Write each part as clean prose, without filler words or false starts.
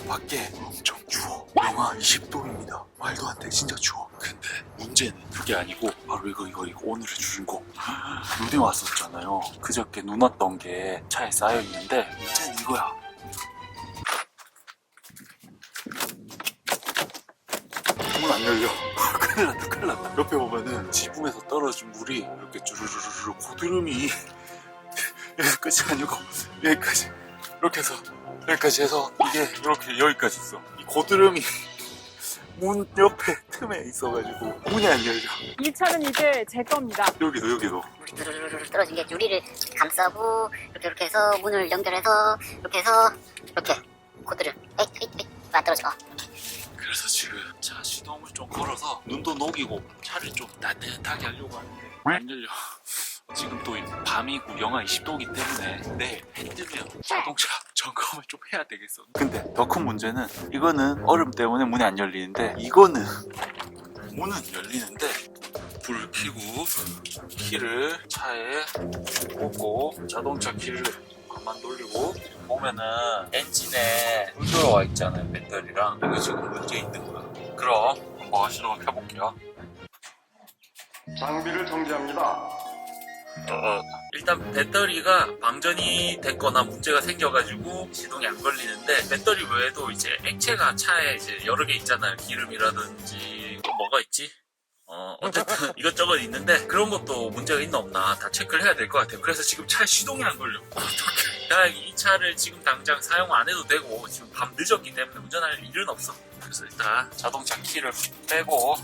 밖에 엄청 추워. 영하 20도입니다. 말도 안 돼. 진짜 추워. 근데 문제는 그게 아니고 바로 이거 오늘의 주인공. 눈이 왔었잖아요. 그저께 눈 왔던 게 차에 쌓여 있는데 문제는 이거야. 문 안 열려. 큰일 났다. 옆에 보면은 지붕에서 떨어진 물이 이렇게 주르르르 고드름이 여기서 끝이 아니고 여기까지 이렇게 해서 여기까지 해서 이게 이렇게 여기까지 있어. 이 고드름이 문 옆에 틈에 있어가지고 문이 안 열려. 이 차는 이제 제 겁니다. 여기도 물이 두루루루 떨어진 게 유리를 감싸고 이렇게 해서 문을 연결해서 이렇게 해서 이렇게 고드름 에잇 떨어져. 그래서 지금 차 시동을 좀 걸어서 눈도 녹이고 차를 좀 따뜻하게 하려고 하는데 안 열려. 지금 또 밤이고 영하 20도이기 때문에 내일 해 뜨면 자동차 점검을 좀 해야 되겠어. 근데 더 큰 문제는 이거는 얼음 때문에 문이 안 열리는데 이거는 문은 열리는데 불을 켜고 키를 차에 꽂고 자동차 키를 가만 돌리고 보면은 엔진에 불 들어와 있잖아요. 배터리랑. 이거 지금 문제 있는 거야. 그럼 한번 시동을 켜볼게요. 장비를 정지합니다. 일단 배터리가 방전이 됐거나 문제가 생겨가지고 시동이 안 걸리는데 배터리 외에도 이제 액체가 차에 이제 여러 개 있잖아요. 기름이라든지 또 뭐가 있지? 어쨌든 이것저것 있는데 그런 것도 문제가 있나 없나 다 체크를 해야 될 것 같아요. 그래서 지금 차에 시동이 안 걸려. 어떡해. 다행히 이 차를 지금 당장 사용 안 해도 되고 지금 밤 늦었기 때문에 운전할 일은 없어. 그래서 일단 자동차 키를 빼고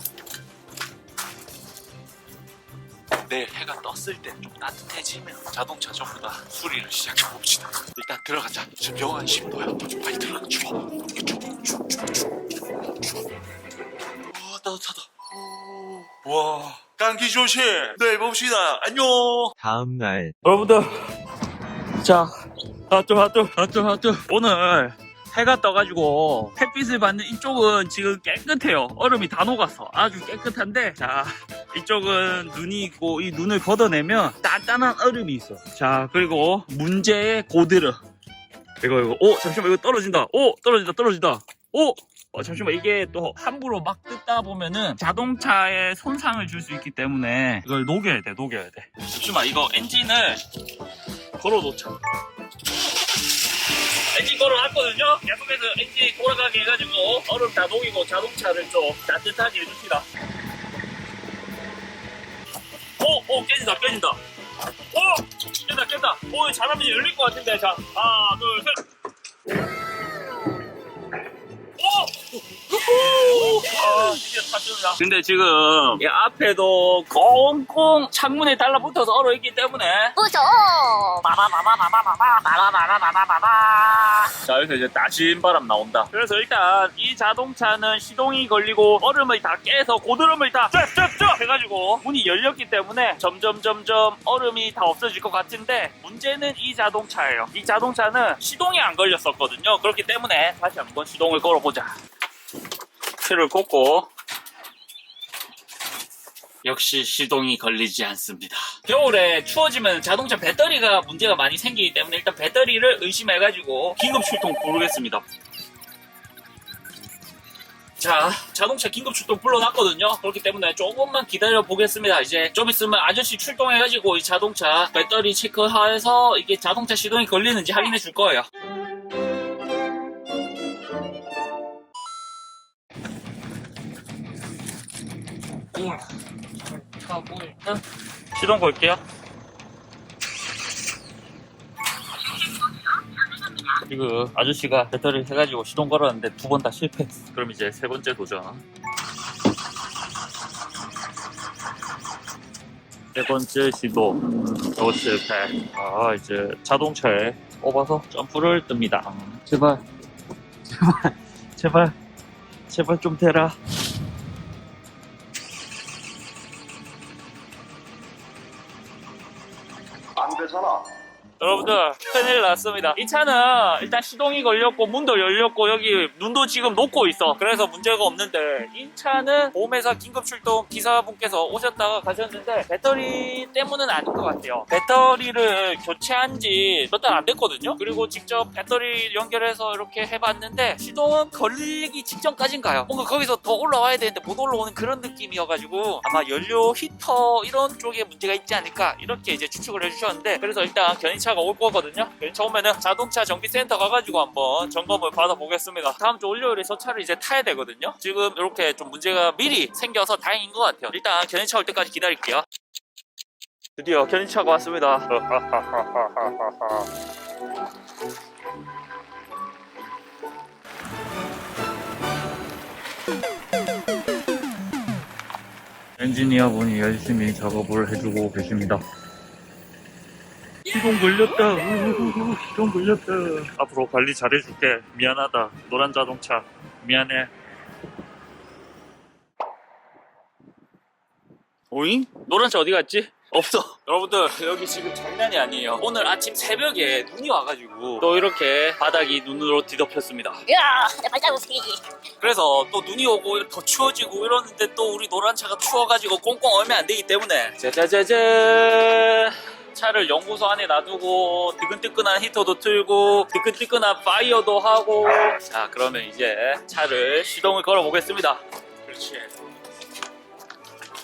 내일 해가 떴을 때 좀 따뜻해지면 자동차 전부 다 수리를 시작해 봅시다. 일단 들어가자. 지금 영하 20도야. 빨리 들어가. 추워. 따뜻하다. 와, 감기 조심. 내일 봅시다. 안녕. 다음날 여러분들, 자, 하트. 오늘 해가 떠가지고 햇빛을 받는 이쪽은 지금 깨끗해요. 얼음이 다 녹았어. 아주 깨끗한데, 자, 이쪽은 눈이 있고 이 눈을 걷어내면 단단한 얼음이 있어. 자, 그리고 문제의 고드름. 이거. 잠시만, 이거 떨어진다. 떨어진다. 잠시만, 이게 또 함부로 막 뜯다 보면은 자동차에 손상을 줄 수 있기 때문에 이걸 녹여야 돼. 잠시만, 이거 엔진을 걸어놓자. 엔진 걸어놨거든요. 계속해서 엔진 돌아가게 해가지고 얼음 다 녹이고 자동차를 좀 따뜻하게 해줍시다. 깨진다. 깬다. 잘하면 열릴 것 같은데. 자, 하나, 둘, 셋. 드디어 탔습니다. 근데 지금 이 앞에도 꽁꽁 창문에 달라붙어서 얼어있기 때문에 무서워. 자, 여기서 이제 따신 바람 나온다. 그래서 일단 이 자동차는 시동이 걸리고 얼음을 다 깨서 고드름을 다 쫙 해가지고 문이 열렸기 때문에 점점 얼음이 다 없어질 것 같은데 문제는 이 자동차예요. 이 자동차는 시동이 안 걸렸었거든요. 그렇기 때문에 다시 한번 시동을 걸어보자. 키를 꽂고 역시 시동이 걸리지 않습니다. 겨울에 추워지면 자동차 배터리가 문제가 많이 생기기 때문에 일단 배터리를 의심해가지고 긴급 출동 부르겠습니다. 자, 자동차 긴급 출동 불러놨거든요. 그렇기 때문에 조금만 기다려 보겠습니다. 이제 좀 있으면 아저씨 출동해가지고 이 자동차 배터리 체크해서 이게 자동차 시동이 걸리는지 확인해 줄 거예요. 시동 걸게요. 지금 아저씨가 배터리 해가지고 시동 걸었는데 2번 다 실패했어. 그럼 이제 3번째 도전. 3번째 시도 또 실패. 이제 자동차에 꼽아서 점프를 뜹니다. 제발 좀 되라. 안 되잖아. 여러분들 큰일 났습니다. 이 차는 일단 시동이 걸렸고 문도 열렸고 여기 눈도 지금 녹고 있어. 그래서 문제가 없는데 이 차는 보험회사 긴급 출동 기사분께서 오셨다가 가셨는데 배터리 때문은 아닌 것 같아요. 배터리를 교체한 지 몇 달 안 됐거든요. 그리고 직접 배터리 연결해서 이렇게 해봤는데 시동 걸리기 직전까지인가요? 뭔가 거기서 더 올라와야 되는데 못 올라오는 그런 느낌이어가지고 아마 연료 히터 이런 쪽에 문제가 있지 않을까 이렇게 이제 추측을 해주셨는데, 그래서 일단 견인차가 올 거거든요. 견인차 오면은 자동차 정비센터 가가지고 한번 점검을 받아보겠습니다. 다음 주 월요일에 저 차를 이제 타야 되거든요. 지금 이렇게 좀 문제가 미리 생겨서 다행인 것 같아요. 일단 견인차 올 때까지 기다릴게요. 드디어 견인차가 왔습니다. 엔지니어 분이 열심히 작업을 해주고 계십니다. 시동 걸렸다. 시동 걸렸다. 앞으로 관리 잘해줄게. 미안하다. 노란 자동차. 미안해. 오잉? 노란 차 어디 갔지? 없어. 여러분들 여기 지금 장난이 아니에요. 오늘 아침 새벽에 눈이 와가지고 또 이렇게 바닥이 눈으로 뒤덮였습니다. 으아, 내 발자국이. 그래서 또 눈이 오고 더 추워지고 이러는데 또 우리 노란 차가 추워가지고 꽁꽁 얼면 안 되기 때문에 짜자자잔, 차를 연구소 안에 놔두고 뜨끈뜨끈한 히터도 틀고 뜨끈뜨끈한 파이어도 하고, 자 그러면 이제 차를 시동을 걸어 보겠습니다. 그렇지.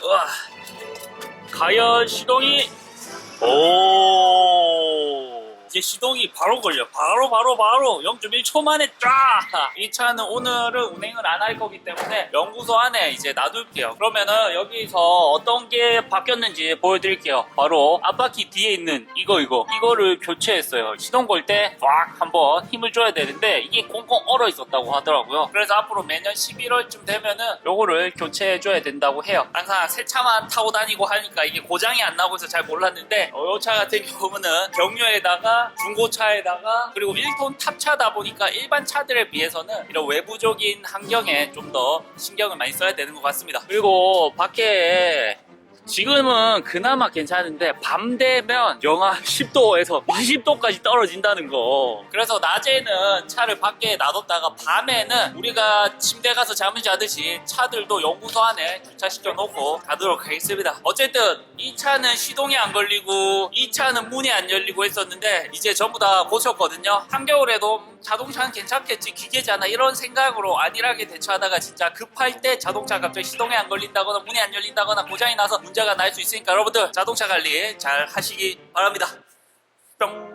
우와. 과연 시동이 이제 시동이 바로 걸려. 바로 0.1초 만에 쫙. 이 차는 오늘은 운행을 안 할 거기 때문에 연구소 안에 이제 놔둘게요. 그러면은 여기서 어떤 게 바뀌었는지 보여드릴게요. 바로 앞바퀴 뒤에 있는 이거를 교체했어요. 시동 걸 때 꽉 한번 힘을 줘야 되는데 이게 꽁꽁 얼어 있었다고 하더라고요. 그래서 앞으로 매년 11월쯤 되면은 요거를 교체해 줘야 된다고 해요. 항상 새 차만 타고 다니고 하니까 이게 고장이 안 나고 해서 잘 몰랐는데 이 차 같은 경우는 경유에다가 중고차에다가 그리고 1톤 탑차다 보니까 일반 차들에 비해서는 이런 외부적인 환경에 좀 더 신경을 많이 써야 되는 것 같습니다. 그리고 밖에 지금은 그나마 괜찮은데 밤 되면 영하 10도에서 20도까지 떨어진다는 거. 그래서 낮에는 차를 밖에 놔뒀다가 밤에는 우리가 침대 가서 잠을 자듯이 차들도 연구소 안에 주차시켜 놓고 가도록 하겠습니다. 어쨌든 이 차는 시동이 안 걸리고 이 차는 문이 안 열리고 했었는데 이제 전부 다 고쳤거든요. 한겨울에도 자동차는 괜찮겠지, 기계잖아, 이런 생각으로 안일하게 대처하다가 진짜 급할 때 자동차 갑자기 시동이 안 걸린다거나 문이 안 열린다거나 고장이 나서 문제가 날 수 있으니까 여러분들 자동차 관리 잘 하시기 바랍니다. 뿅.